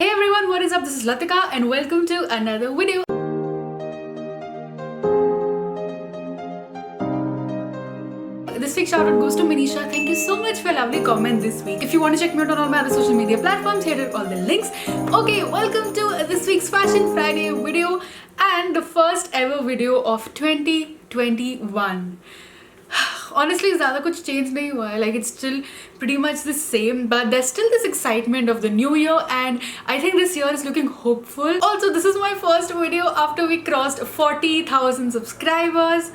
Hey everyone, what is up? This is Latika and welcome to another video. This week's shout out goes to Manisha. Thank you so much for a lovely comment this week. If you want to check me out on all my other social media platforms, here are all the links. Okay, welcome to this week's Fashion Friday video and the first ever video of 2021. Honestly, ज़्यादा कुछ change नहीं हुआ है. Like it's still pretty much the same, but there's still this excitement of the new year, and I think this year is looking hopeful. Also, this is my first video after we crossed 40,000 subscribers.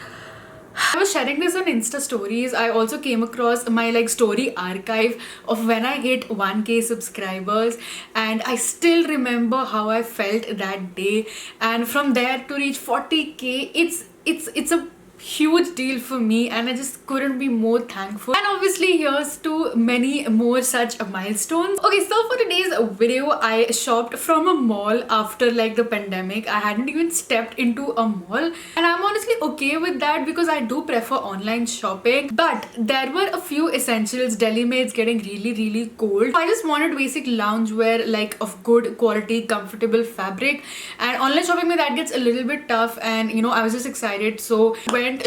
I was sharing this on Insta stories. I also came across my story archive of when I hit 1k subscribers, and I still remember how I felt that day. And from there to reach 40k, it's a huge deal for me, and I just couldn't be more thankful. And obviously here's to many more such milestones. Okay, so for today's video, I shopped from a mall after the pandemic. I hadn't even stepped into a mall, and I'm honestly okay with that because I do prefer online shopping. But there were a few essentials. Delhi mein it's getting really cold. I just wanted basic loungewear of good quality, comfortable fabric, and online shopping mein that gets a little bit tough, and I was just excited, so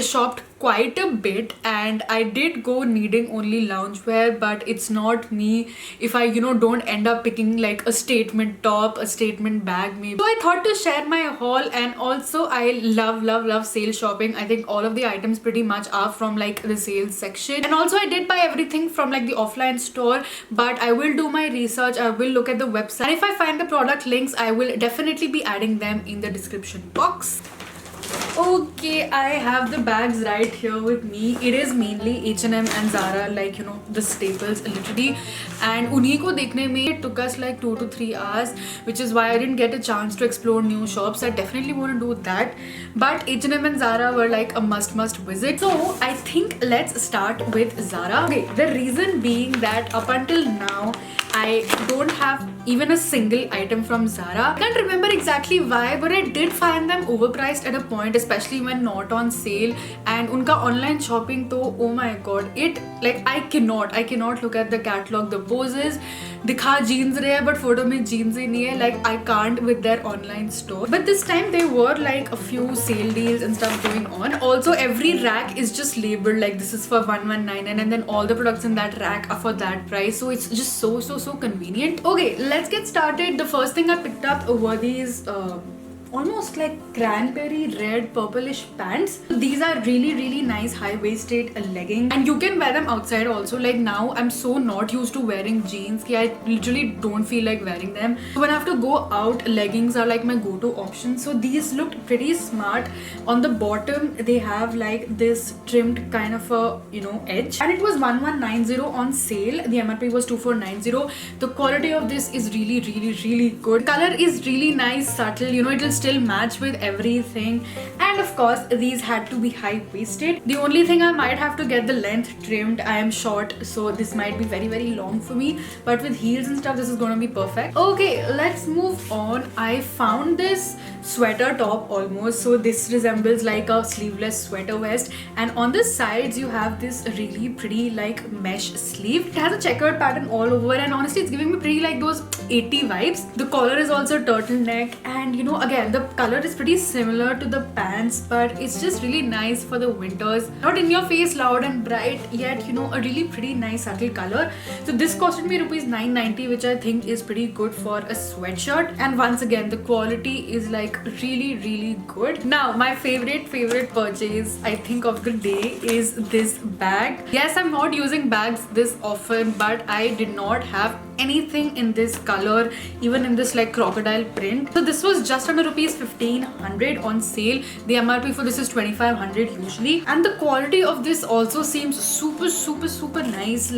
shopped quite a bit, and I did go needing only loungewear, but it's not me if I don't end up picking a statement top, a statement bag maybe. So I thought to share my haul, and also I love sale shopping. I think all of the items pretty much are from the sales section, and also I did buy everything from the offline store, but I will do my research. I will look at the website, and if I find the product links, I will definitely be adding them in the description box. Okay, I have the bags right here with me. It is mainly H&M and Zara, the staples literally. And unhi ko dekhne mein it took us 2 to 3 hours, which is why I didn't get a chance to explore new shops. I definitely want to do that. But H&M and Zara were a must visit. So I think let's start with Zara. Okay, the reason being that up until now, I don't have even a single item from Zara. I can't remember exactly why, but I did find them overpriced at a point, especially when not on sale. And unka online shopping to, oh my god, I cannot look at the catalog, the poses. Dikha jeans rahe hai, but photo mein jeans hi nahi hai. I can't with their online store. But this time there were a few sale deals and stuff going on. Also, every rack is just labeled this is for 1199, and then all the products in that rack are for that price. So it's just so convenient. Okay, let's get started. The first thing I picked up were these almost cranberry red purplish pants. These are really nice high-waisted leggings, and you can wear them outside also. Now I'm so not used to wearing jeans that I literally don't feel like wearing them. So when I have to go out, leggings are my go-to option. So these looked pretty smart. On the bottom they have this trimmed kind of a edge, and it was 1190 on sale. The MRP was 2490. The quality of this is really good. Color is really nice, subtle, it'll still match with everything. And of course these had to be high-waisted. The only thing I might have to get the length trimmed. I am short, so this might be very long for me, but with heels and stuff this is gonna be perfect. Okay, let's move on. I found this sweater top almost. So this resembles a sleeveless sweater vest, and on the sides you have this really pretty mesh sleeve. It has a checkered pattern all over, and honestly it's giving me pretty those 80 vibes. The collar is also turtleneck, and again the color is pretty similar to the pants, but it's just really nice for the winters. Not in your face, loud and bright, yet a really pretty nice subtle color. So this costed me rupees 990, which I think is pretty good for a sweatshirt. And once again the quality is really good. Now my favorite purchase I think of the day is this bag. Yes, I'm not using bags this often, but I did not have anything in this color, even in this crocodile print. So this was just under rupees 1500 on sale. The MRP for this is 2500 usually, and the quality of this also seems super nice.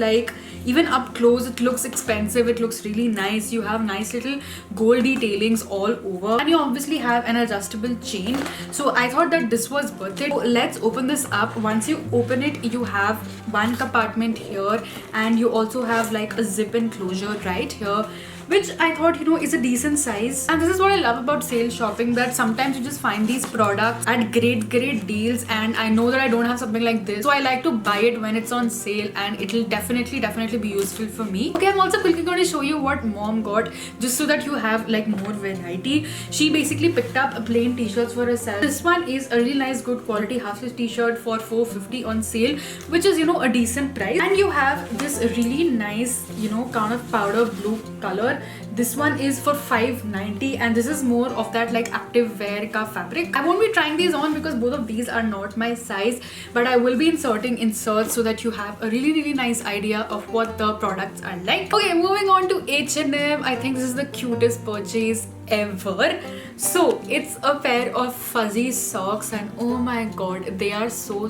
Even up close it looks expensive, it looks really nice. You have nice little gold detailings all over, and you obviously have an adjustable chain. So I thought that this was worth it. So let's open this up. Once you open it, you have one compartment here, and you also have a zip enclosure right here. which I thought, you know, is a decent size. And this is what I love about sale shopping, that sometimes you just find these products at great deals, and I know that I don't have something like this, so I like to buy it when it's on sale, and it'll definitely be useful for me. Okay, I'm also quickly going to show you what mom got, just so that you have like more variety. She basically picked up plain t-shirts for herself. This one is a really nice good quality half sleeve t-shirt for $4.50 on sale, which is, you know, a decent price. And you have this really nice, you know, kind of powder blue color. This one is for $5.90, and this is more of that like active wear ka fabric. I won't be trying these on because both of these are not my size, but I will be inserting inserts so that you have a really nice idea of what the products are like. Okay, moving on to H&M. I think this is the cutest purchase ever. So it's a pair of fuzzy socks, and oh my god, they are so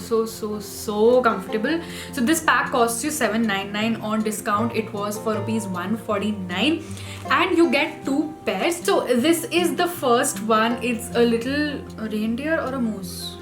comfortable. So this pack costs you $7.99. On discount it was for ₹149, and you get 2 pairs. So this is the first one. It's a little reindeer or a moose.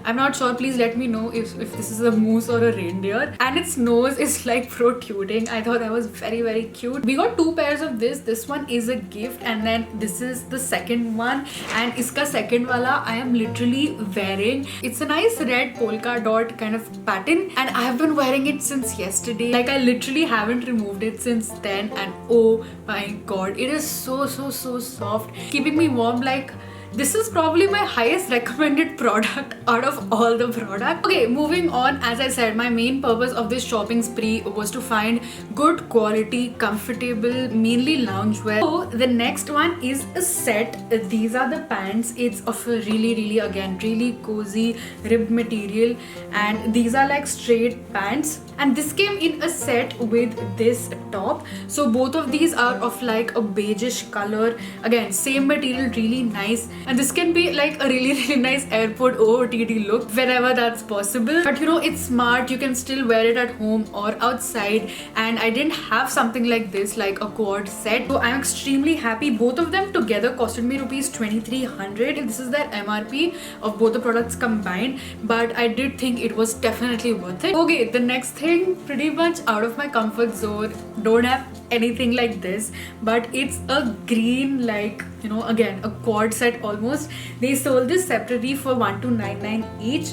I'm not sure, please let me know if this is a moose or a reindeer. And its nose is like protruding. I thought that was very cute. We got 2 pairs of this. This one is a gift, and then this is the second one, and iska second wala I am literally wearing. It's a nice red polka dot kind of pattern, and I have been wearing it since yesterday. Like I literally haven't removed it since then, and oh my god, it is so soft, keeping me warm. Like this is probably my highest recommended product out of all the products. Okay, moving on. As I said, my main purpose of this shopping spree was to find good quality, comfortable, mainly loungewear. So the next one is a set. These are the pants. It's of a really again really cozy ribbed material, and these are like straight pants, and this came in a set with this top. So both of these are of like a beigeish color. Again, same material, really nice. And this can be like a really nice airport OOTD look whenever that's possible. But you know, it's smart. You can still wear it at home or outside. And I didn't have something like this, like a quad set. So I'm extremely happy. Both of them together costed me ₹2,300. This is their MRP of both the products combined. But I did think it was definitely worth it. Okay, the next thing, pretty much out of my comfort zone. Don't have anything like this, but it's a green, like, you know, again a quad set almost. They sold this separately for $1,299 each.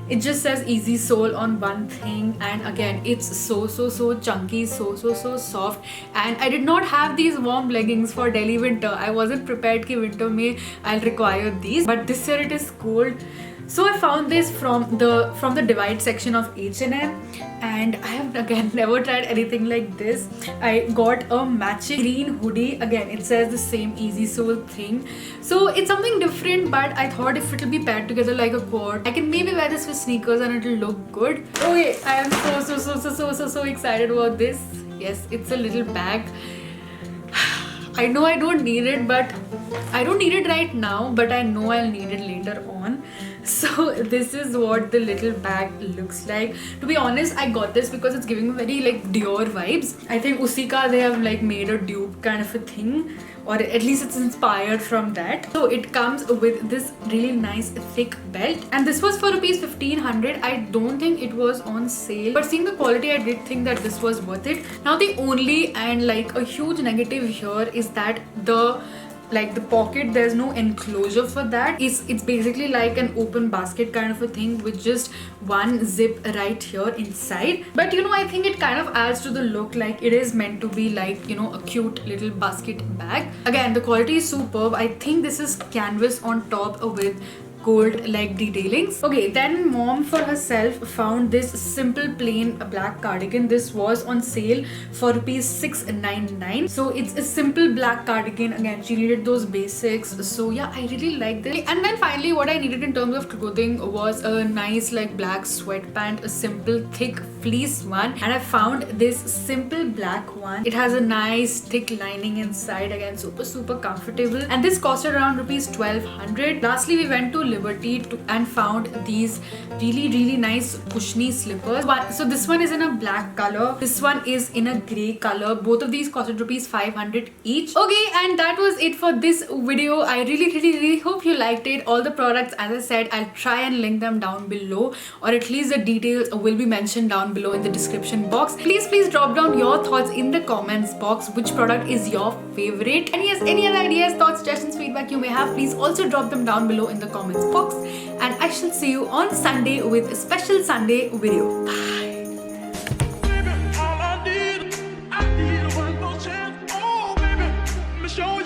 It just says easy sole on one thing, and again it's so chunky, so soft. And I did not have these warm leggings for Delhi winter. I wasn't prepared ki winter mein I'll require these, but this year it is cold. So I found this from the Divide section of H&M, and I have again never tried anything like this. I got a matching green hoodie. Again, it says the same easy sole thing. So it's something different, but I thought if it'll be paired together like a quad, I can maybe wear this with sneakers and it'll look good. Okay, I am so excited about this. Yes, it's a little bag. I know I don't need it, but I don't need it right now, but I know I'll need it later on. So this is what the little bag looks like. To be honest, I got this because it's giving me very like Dior vibes. I think Usika, they have like made a dupe kind of a thing, or at least it's inspired from that. So it comes with this really nice thick belt, and this was for ₹1,500. I don't think it was on sale, but seeing the quality, I did think that this was worth it. Now the only and like a huge negative here is that the pocket, there's no enclosure for that. It's basically like an open basket kind of a thing with just one zip right here inside. But you know, I think it kind of adds to the look. Like it is meant to be like, you know, a cute little basket bag. Again, the quality is superb. I think this is canvas on top with gold like detailings. Okay, then mom for herself found this simple plain black cardigan. This was on sale for ₹699. So it's a simple black cardigan. Again, she needed those basics. So yeah, I really like this. And then finally, what I needed in terms of clothing was a nice like black sweatpant, a simple thick fleece one. And I found this simple black one. It has a nice thick lining inside. Again, super comfortable. And this costed around ₹1,200. Lastly, we went to Liberty and found these really nice cushiony slippers. So this one is in a black color. This one is in a grey color. Both of these costed ₹500 each. Okay, and that was it for this video. I really hope you liked it. All the products, as I said, I'll try and link them down below, or at least the details will be mentioned down below in the description box. Please drop down your thoughts in the comments box. Which product is your favorite? And yes, any other ideas, thoughts, suggestions, feedback you may have, please also drop them down below in the comments box. And I shall see you on Sunday with a special Sunday video. Bye. Baby, all I need one more chance. Oh, baby, let me show you.